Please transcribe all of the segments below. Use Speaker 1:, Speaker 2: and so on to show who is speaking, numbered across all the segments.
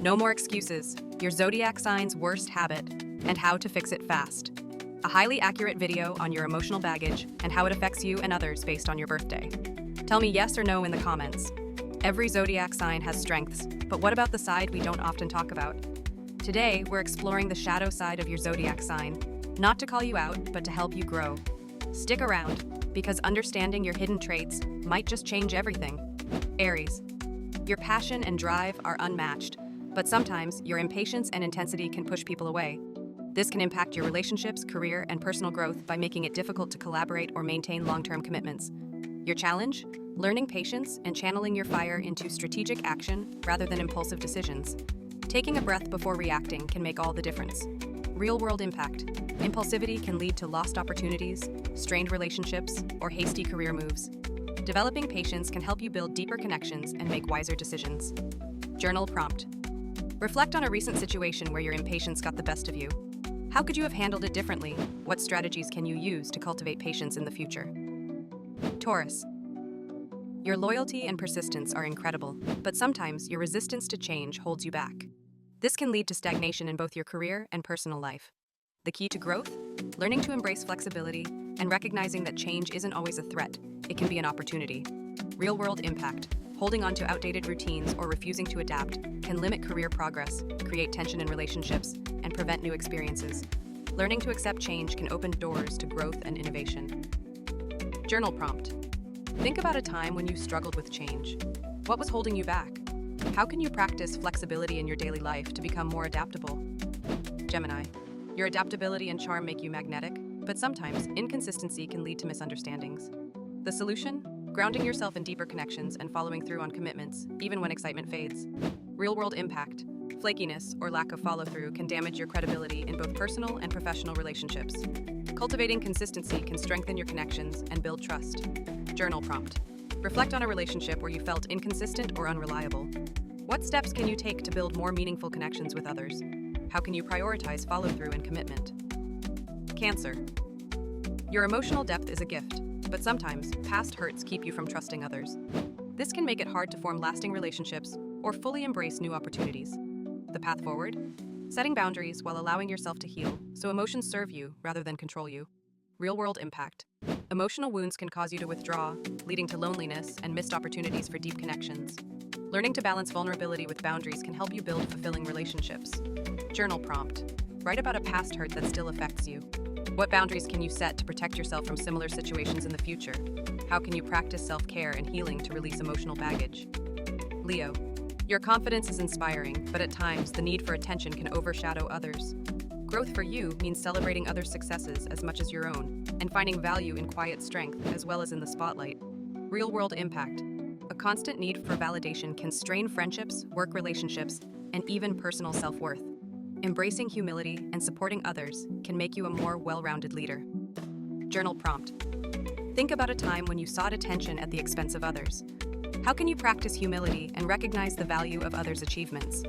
Speaker 1: No more excuses, your zodiac sign's worst habit, and how to fix it fast. A highly accurate video on your emotional baggage and how it affects you and others based on your birthday. Tell me yes or no in the comments. Every zodiac sign has strengths, but what about the side we don't often talk about? Today, we're exploring the shadow side of your zodiac sign, not to call you out, but to help you grow. Stick around, because understanding your hidden traits might just change everything. Aries. Your passion and drive are unmatched, but sometimes your impatience and intensity can push people away. This can impact your relationships, career, and personal growth by making it difficult to collaborate or maintain long-term commitments. Your challenge? Learning patience and channeling your fire into strategic action rather than impulsive decisions. Taking a breath before reacting can make all the difference. Real-world impact. Impulsivity can lead to lost opportunities, strained relationships, or hasty career moves. Developing patience can help you build deeper connections and make wiser decisions. Journal prompt. Reflect on a recent situation where your impatience got the best of you. How could you have handled it differently? What strategies can you use to cultivate patience in the future? Taurus. Your loyalty and persistence are incredible, but sometimes your resistance to change holds you back. This can lead to stagnation in both your career and personal life. The key to growth? Learning to embrace flexibility and recognizing that change isn't always a threat, it can be an opportunity. Real-world impact. Holding on to outdated routines or refusing to adapt can limit career progress, create tension in relationships, and prevent new experiences. Learning to accept change can open doors to growth and innovation. Journal prompt. Think about a time when you struggled with change. What was holding you back? How can you practice flexibility in your daily life to become more adaptable? Gemini. Your adaptability and charm make you magnetic, but sometimes inconsistency can lead to misunderstandings. The solution? Grounding yourself in deeper connections and following through on commitments, even when excitement fades. Real-world impact. Flakiness or lack of follow-through can damage your credibility in both personal and professional relationships. Cultivating consistency can strengthen your connections and build trust. Journal prompt. Reflect on a relationship where you felt inconsistent or unreliable. What steps can you take to build more meaningful connections with others? How can you prioritize follow-through and commitment? Cancer. Your emotional depth is a gift, but sometimes past hurts keep you from trusting others. This can make it hard to form lasting relationships or fully embrace new opportunities. The path forward? Setting boundaries while allowing yourself to heal so emotions serve you rather than control you. Real-world impact. Emotional wounds can cause you to withdraw, leading to loneliness and missed opportunities for deep connections. Learning to balance vulnerability with boundaries can help you build fulfilling relationships. Journal prompt. Write about a past hurt that still affects you. What boundaries can you set to protect yourself from similar situations in the future? How can you practice self-care and healing to release emotional baggage? Leo. Your confidence is inspiring, but at times the need for attention can overshadow others. Growth for you means celebrating others' successes as much as your own, and finding value in quiet strength as well as in the spotlight. Real-world impact. A constant need for validation can strain friendships, work relationships, and even personal self-worth. Embracing humility and supporting others can make you a more well-rounded leader. Journal prompt. Think about a time when you sought attention at the expense of others. How can you practice humility and recognize the value of others' achievements?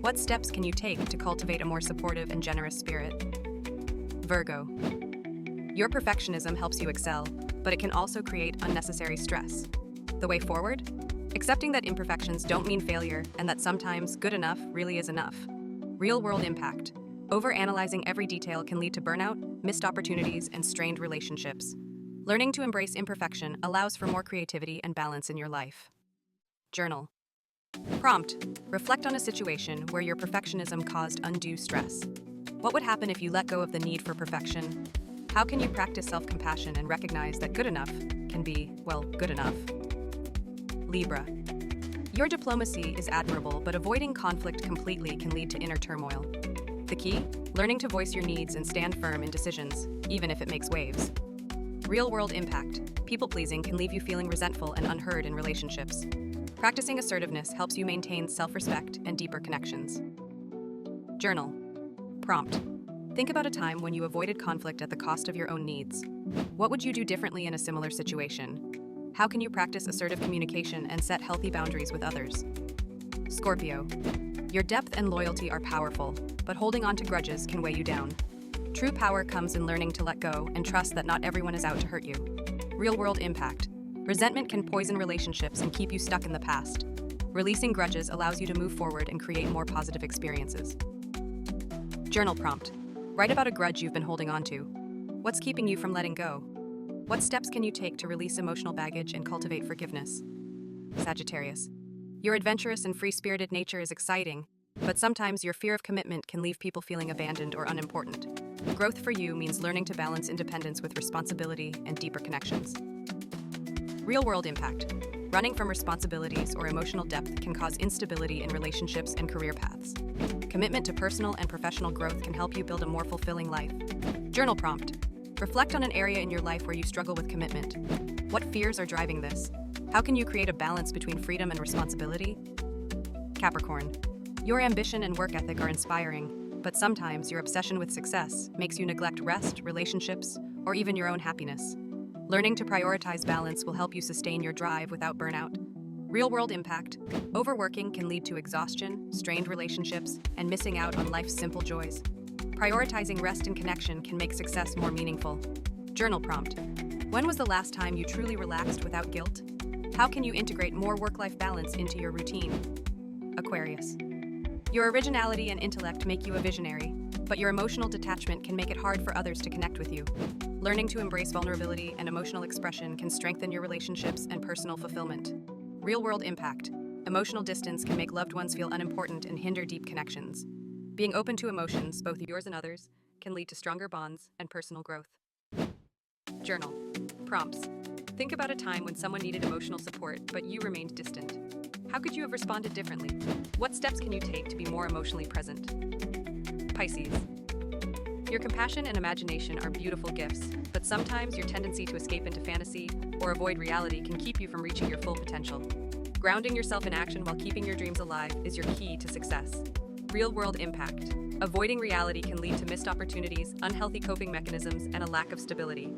Speaker 1: What steps can you take to cultivate a more supportive and generous spirit? Virgo. Your perfectionism helps you excel, but it can also create unnecessary stress. The way forward? Accepting that imperfections don't mean failure and that sometimes good enough really is enough. Real-world impact. Overanalyzing every detail can lead to burnout, missed opportunities, and strained relationships. Learning to embrace imperfection allows for more creativity and balance in your life. Journal. Prompt. Reflect on a situation where your perfectionism caused undue stress. What would happen if you let go of the need for perfection? How can you practice self-compassion and recognize that good enough can be, well, good enough? Libra. Your diplomacy is admirable, but avoiding conflict completely can lead to inner turmoil. The key? Learning to voice your needs and stand firm in decisions, even if it makes waves. Real-world impact. People-pleasing can leave you feeling resentful and unheard in relationships. Practicing assertiveness helps you maintain self-respect and deeper connections. Journal. Prompt. Think about a time when you avoided conflict at the cost of your own needs. What would you do differently in a similar situation? How can you practice assertive communication and set healthy boundaries with others? Scorpio. Your depth and loyalty are powerful, but holding on to grudges can weigh you down. True power comes in learning to let go and trust that not everyone is out to hurt you. Real-world impact. Resentment can poison relationships and keep you stuck in the past. Releasing grudges allows you to move forward and create more positive experiences. Journal prompt. Write about a grudge you've been holding on to. What's keeping you from letting go? What steps can you take to release emotional baggage and cultivate forgiveness? Sagittarius. Your adventurous and free-spirited nature is exciting, but sometimes your fear of commitment can leave people feeling abandoned or unimportant. Growth for you means learning to balance independence with responsibility and deeper connections. Real-world impact. Running from responsibilities or emotional depth can cause instability in relationships and career paths. Commitment to personal and professional growth can help you build a more fulfilling life. Journal prompt. Reflect on an area in your life where you struggle with commitment. What fears are driving this? How can you create a balance between freedom and responsibility? Capricorn. Your ambition and work ethic are inspiring, but sometimes your obsession with success makes you neglect rest, relationships, or even your own happiness. Learning to prioritize balance will help you sustain your drive without burnout. Real-world impact. Overworking can lead to exhaustion, strained relationships, and missing out on life's simple joys. Prioritizing rest and connection can make success more meaningful. Journal prompt. When was the last time you truly relaxed without guilt? How can you integrate more work-life balance into your routine? Aquarius. Your originality and intellect make you a visionary, but your emotional detachment can make it hard for others to connect with you. Learning to embrace vulnerability and emotional expression can strengthen your relationships and personal fulfillment. Real-world impact. Emotional distance can make loved ones feel unimportant and hinder deep connections. Being open to emotions, both yours and others, can lead to stronger bonds and personal growth. Journal. Prompts. Think about a time when someone needed emotional support, but you remained distant. How could you have responded differently? What steps can you take to be more emotionally present? Pisces. Your compassion and imagination are beautiful gifts, but sometimes your tendency to escape into fantasy or avoid reality can keep you from reaching your full potential. Grounding yourself in action while keeping your dreams alive is your key to success. Real-world impact. Avoiding reality can lead to missed opportunities, unhealthy coping mechanisms, and a lack of stability.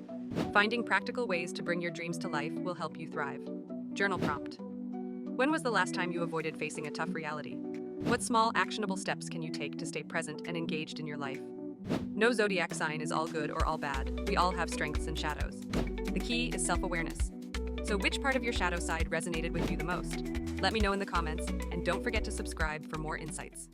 Speaker 1: Finding practical ways to bring your dreams to life will help you thrive. Journal prompt. When was the last time you avoided facing a tough reality? What small, actionable steps can you take to stay present and engaged in your life? No zodiac sign is all good or all bad. We all have strengths and shadows. The key is self-awareness. So which part of your shadow side resonated with you the most? Let me know in the comments, and don't forget to subscribe for more insights.